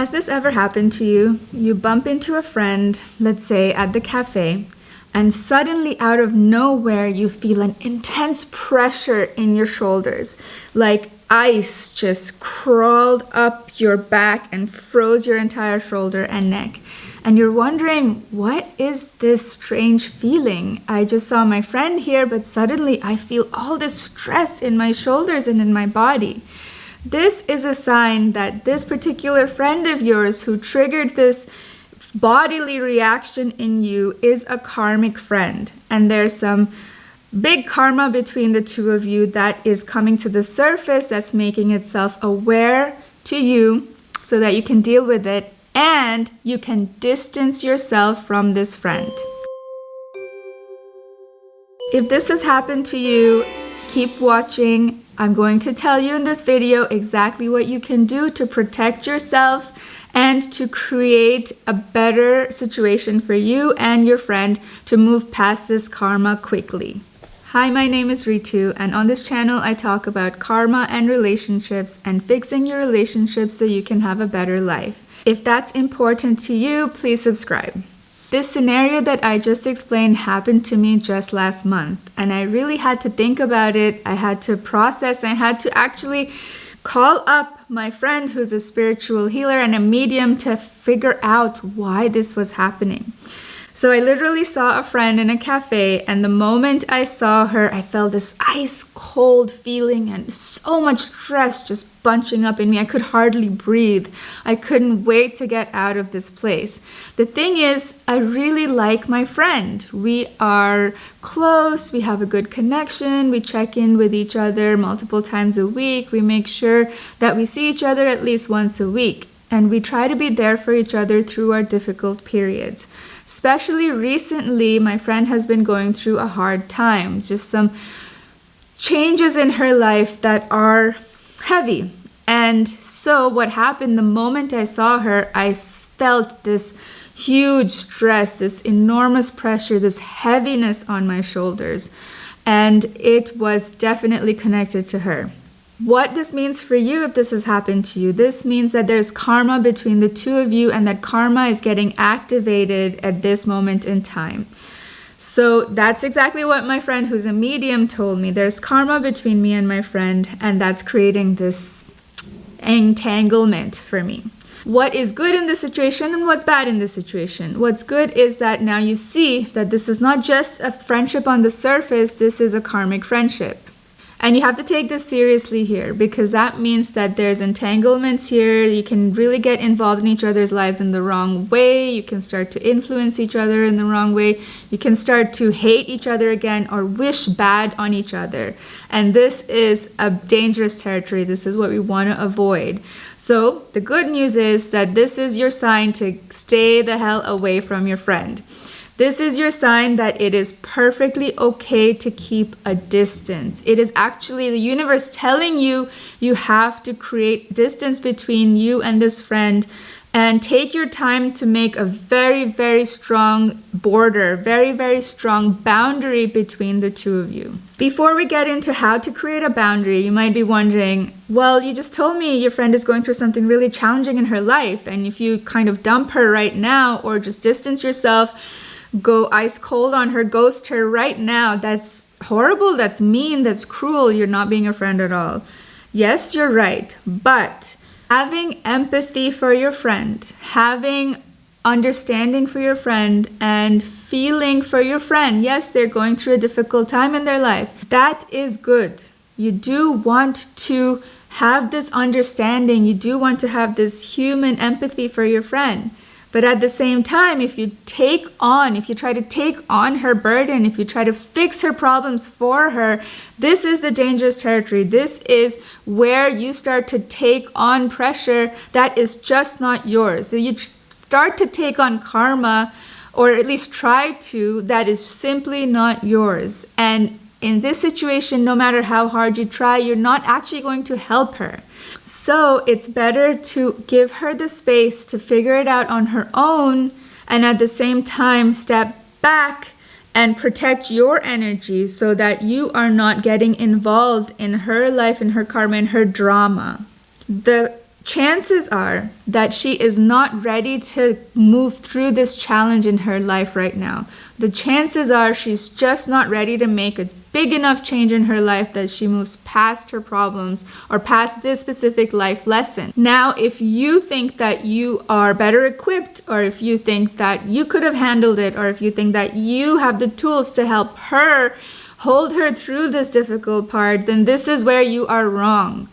Has this ever happened to you? You bump into a friend, let's say at the cafe, and suddenly out of nowhere you feel an intense pressure in your shoulders, like ice just crawled up your back and froze your entire shoulder and neck. And you're wondering, what is this strange feeling? I just saw my friend here, but suddenly I feel all this stress in my shoulders and in my body. This is a sign that this particular friend of yours who triggered this bodily reaction in you is a karmic friend. And there's some big karma between the two of you that is coming to the surface, that's making itself aware to you so that you can deal with it and you can distance yourself from this friend. If this has happened to you, keep watching. I'm going to tell you in this video exactly what you can do to protect yourself and to create a better situation for you and your friend to move past this karma quickly. Hi, my name is Ritu, and on this channel I talk about karma and relationships and fixing your relationships so you can have a better life. If that's important to you, please subscribe. This scenario that I just explained happened to me just last month, and I really had to think about it. I had to process. I had to actually call up my friend who's a spiritual healer and a medium to figure out why this was happening. So I literally saw a friend in a cafe, and the moment I saw her, I felt this ice cold feeling and so much stress just bunching up in me. I could hardly breathe. I couldn't wait to get out of this place. The thing is, I really like my friend. We are close. We have a good connection. We check in with each other multiple times a week. We make sure that we see each other at least once a week. And we try to be there for each other through our difficult periods. Especially recently, my friend has been going through a hard time. Just some changes in her life that are heavy. And so what happened the moment I saw her, I felt this huge stress, this enormous pressure, this heaviness on my shoulders. And it was definitely connected to her. What this means for you if this has happened to you, this means that there's karma between the two of you and that karma is getting activated at this moment in time. So that's exactly what my friend who's a medium told me. There's karma between me and my friend, and that's creating this entanglement for me. What is good in this situation and what's bad in this situation? What's good is that now you see that this is not just a friendship on the surface, this is a karmic friendship. And you have to take this seriously here, because that means that there's entanglements here. You can really get involved in each other's lives in the wrong way. You can start to influence each other in the wrong way. You can start to hate each other again or wish bad on each other. And this is a dangerous territory. This is what we want to avoid. So the good news is that this is your sign to stay the hell away from your friend. This is your sign that it is perfectly okay to keep a distance. It is actually the universe telling you you have to create distance between you and this friend, and take your time to make a very, very strong border, very, very strong boundary between the two of you. Before we get into how to create a boundary, you might be wondering, well, you just told me your friend is going through something really challenging in her life, and if you kind of dump her right now or just distance yourself, go ice cold on her, ghost her right now, that's horrible, that's mean, that's cruel, you're not being a friend at all. Yes, you're right, but having empathy for your friend, having understanding for your friend, and feeling for your friend, yes, they're going through a difficult time in their life, that is good. You do want to have this understanding, you do want to have this human empathy for your friend. But at the same time, if you try to take on her burden, if you try to fix her problems for her, this is the dangerous territory. This is where you start to take on pressure that is just not yours. So you start to take on karma, or at least try to, that is simply not yours. And in this situation, no matter how hard you try, you're not actually going to help her. So it's better to give her the space to figure it out on her own, and at the same time step back and protect your energy so that you are not getting involved in her life, in her karma, in her drama. The chances are that she is not ready to move through this challenge in her life right now. The chances are she's just not ready to make a big enough change in her life that she moves past her problems or past this specific life lesson. Now, if you think that you are better equipped, or if you think that you could have handled it, or if you think that you have the tools to help her hold her through this difficult part, then this is where you are wrong.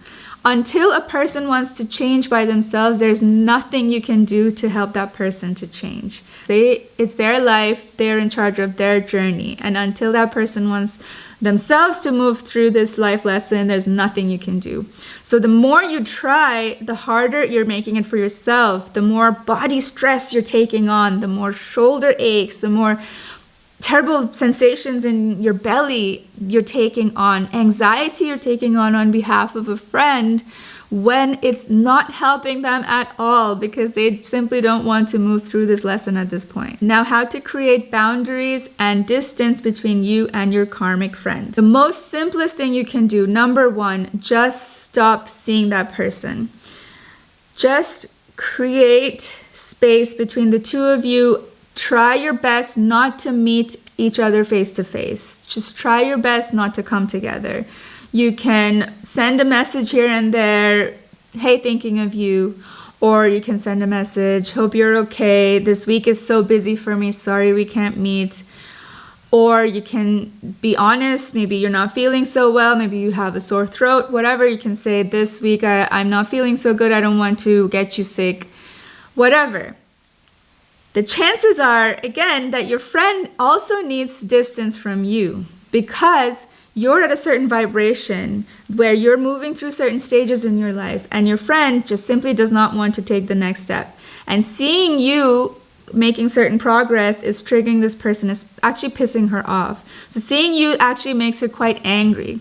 Until a person wants to change by themselves, there's nothing you can do to help that person to change. It's their life, they're in charge of their journey. And until that person wants themselves to move through this life lesson, there's nothing you can do. So the more you try, the harder you're making it for yourself. The more body stress you're taking on, the more shoulder aches, the more terrible sensations in your belly you're taking on, anxiety you're taking on behalf of a friend, when it's not helping them at all because they simply don't want to move through this lesson at this point. Now, how to create boundaries and distance between you and your karmic friend. The most simplest thing you can do, number one, just stop seeing that person. Just create space between the two of you. Try your best not to meet each other face to face. Just try your best not to come together. You can send a message here and there, hey, thinking of you. Or you can send a message, hope you're okay. This week is so busy for me. Sorry we can't meet. Or you can be honest. Maybe you're not feeling so well. Maybe you have a sore throat. Whatever, you can say, this week I'm not feeling so good. I don't want to get you sick. Whatever. The chances are, again, that your friend also needs distance from you because you're at a certain vibration where you're moving through certain stages in your life, and your friend just simply does not want to take the next step. And seeing you making certain progress is triggering this person, is actually pissing her off. So seeing you actually makes her quite angry.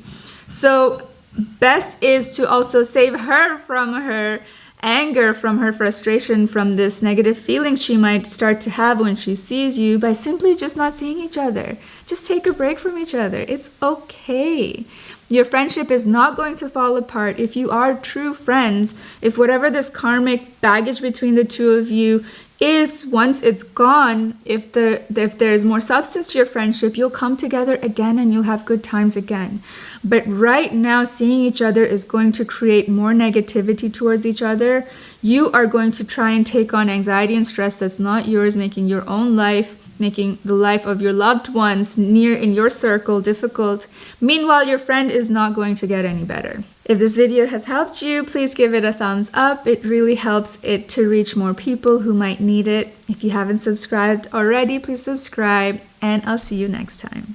So best is to also save her from her anger, from her frustration, from this negative feelings she might start to have when she sees you, by simply just not seeing each other. Just take a break from each other. It's okay. Your friendship is not going to fall apart if you are true friends. If whatever this karmic baggage between the two of you is, once it's gone, if there's more substance to your friendship, you'll come together again and you'll have good times again. But right now, seeing each other is going to create more negativity towards each other. You are going to try and take on anxiety and stress that's not yours, making your own life, making the life of your loved ones near in your circle difficult. Meanwhile, your friend is not going to get any better. If this video has helped you, please give it a thumbs up. It really helps it to reach more people who might need it. If you haven't subscribed already, please subscribe, and I'll see you next time.